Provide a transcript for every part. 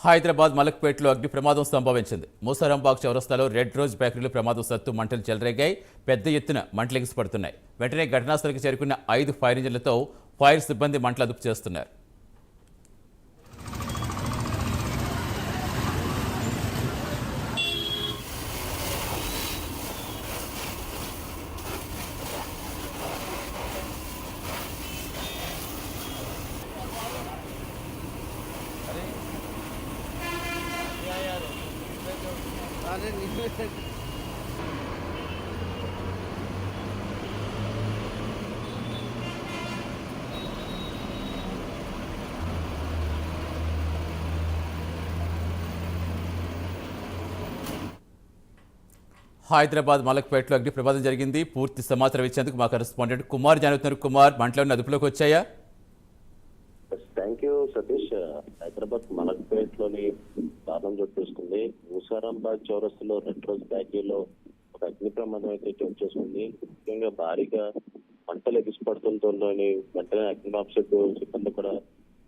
హైదరాబాద్ మలక్పేటలో అగ్ని ప్రమాదం సంభవించింది. మూసారాంబాగ్ చౌరస్తాలో రెడ్ రోజ్ బేకరీలో ప్రమాదం సత్తు మంటలు చెలరేగాయి. పెద్ద ఎత్తున మంటలు ఎగిసిపడుతున్నాయి. వెంటనే ఘటనాస్థలికి చేరుకున్న 5 ఫైర్ ఇంజిన్లతో ఫైర్ సిబ్బంది మంటలు అదుపు చేస్తున్నారు. హైదరాబాద్ మలక్పేటలో అగ్ని ప్రమాదం జరిగింది. పూర్తి సమాచారం ఇచ్చేందుకు మా కరెస్పాండెంట్ కుమార్ జానుతున్నారు. కుమార్, మంటలన్నీ అదుపులోకి వచ్చాయా? Thank you Satish. హైదరాబాద్ మలక్పేటలోని దారుణం చోటు చేసుకుంది. మూసారాంబాగ్ చౌరస్తాలో రెడ్ రోజ్ బేకరీలో ఒక అగ్ని ప్రమాదం అయితే చోటు చేసుకుంది. ముఖ్యంగా భారీగా మంటలు ఎగిసిపడుతుందో వెంటనే అగ్నిమాపక సిబ్బంది కూడా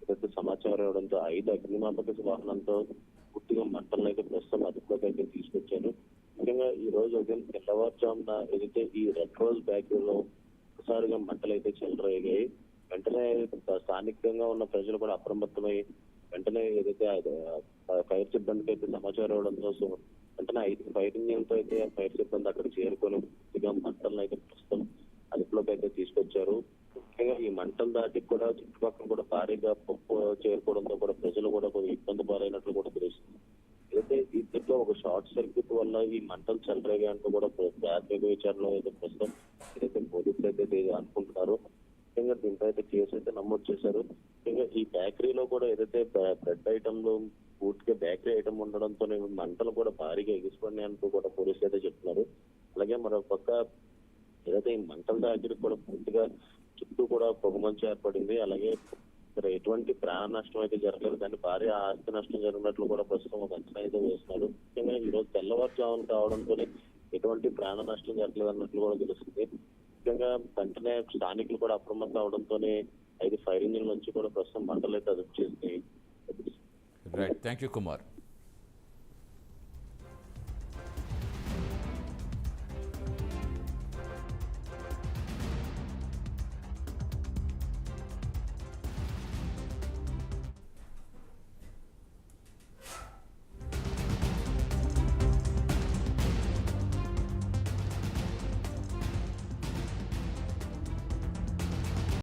ఏదైతే సమాచారం ఇవ్వడంతో 5 అగ్నిమాపక వాహనంతో పూర్తిగా మంటలను అయితే ప్రస్తుతం అదుపులోకి అయితే తీసుకొచ్చారు. ముఖ్యంగా ఈ రోజు ఉదయం తెల్లవారుజామున ఏదైతే ఈ రెడ్ రోజ్ బేకరీలో ఒకసారిగా మంటలు అయితే చెలరేగాయి. వెంటనే స్థానికంగా ఉన్న ప్రజలు కూడా అప్రమత్తమై వెంటనే ఏదైతే ఫైర్ సిబ్బందికి అయితే సమాచారం ఇవ్వడంతో వెంటనే 5 ఫైర్ ఇంజిన్లతో అయితే ఫైర్ సిబ్బంది అక్కడ చేరుకొని పూర్తిగా మంటలను అయితే ప్రస్తుతం అదుపులోకి అయితే తీసుకొచ్చారు. ముఖ్యంగా ఈ మంటల దాటికి కూడా చుట్టుపక్కల కూడా భారీగా పప్పు చేరుకోవడంతో కూడా ప్రజలు కూడా కొంచెం ఇబ్బంది పాలైనట్లు కూడా తెలుస్తుంది. అయితే దీంట్లో ఒక షార్ట్ సర్క్యూట్ వల్ల ఈ మంటలు చెలరేగాయంటూ కూడా ప్రాథమిక విచారణలో అయితే ప్రస్తుతం ఏదైతే పోలీసులు అయితే అనుకుంటున్నారు. ముఖ్యంగా దీంట్లో అయితే కేసు అయితే నమోదు చేశారు. ముఖ్యంగా ఈ బేకరీలో కూడా ఏదైతే బ్రెడ్ ఐటమ్లు పూర్తిగా బేకరీ ఐటమ్ ఉండడంతో మంటలు కూడా భారీగా ఎగిసిపడినాయి అంటూ కూడా పోలీసులు అయితే చెప్తున్నారు. అలాగే మరొక పక్క ఏదైతే ఈ మంటల దగ్గర కూడా పూర్తిగా చుట్టూ కూడా పొగమంచు ఏర్పడింది. అలాగే ఇక్కడ ఎటువంటి ప్రాణ నష్టం అయితే జరగలేదు, కానీ భారీ ఆస్తి నష్టం జరిగినట్లు కూడా ప్రస్తుతం ఒక అంచనా అయితే వేస్తున్నారు. ముఖ్యంగా ఈ రోజు తెల్లవారుజామున కావడంతో ఎటువంటి ప్రాణ నష్టం జరగలేదు అన్నట్లు కూడా తెలుస్తుంది. ముఖ్యంగా వెంటనే స్థానికులు కూడా అప్రమత్తం అవడంతోనే 5 ఫైర్ ఇంజిన్ల నుంచి కూడా ప్రస్తుతం మంటలు అయితే అదుపు చేసినాయి. Right, thank you Kumar.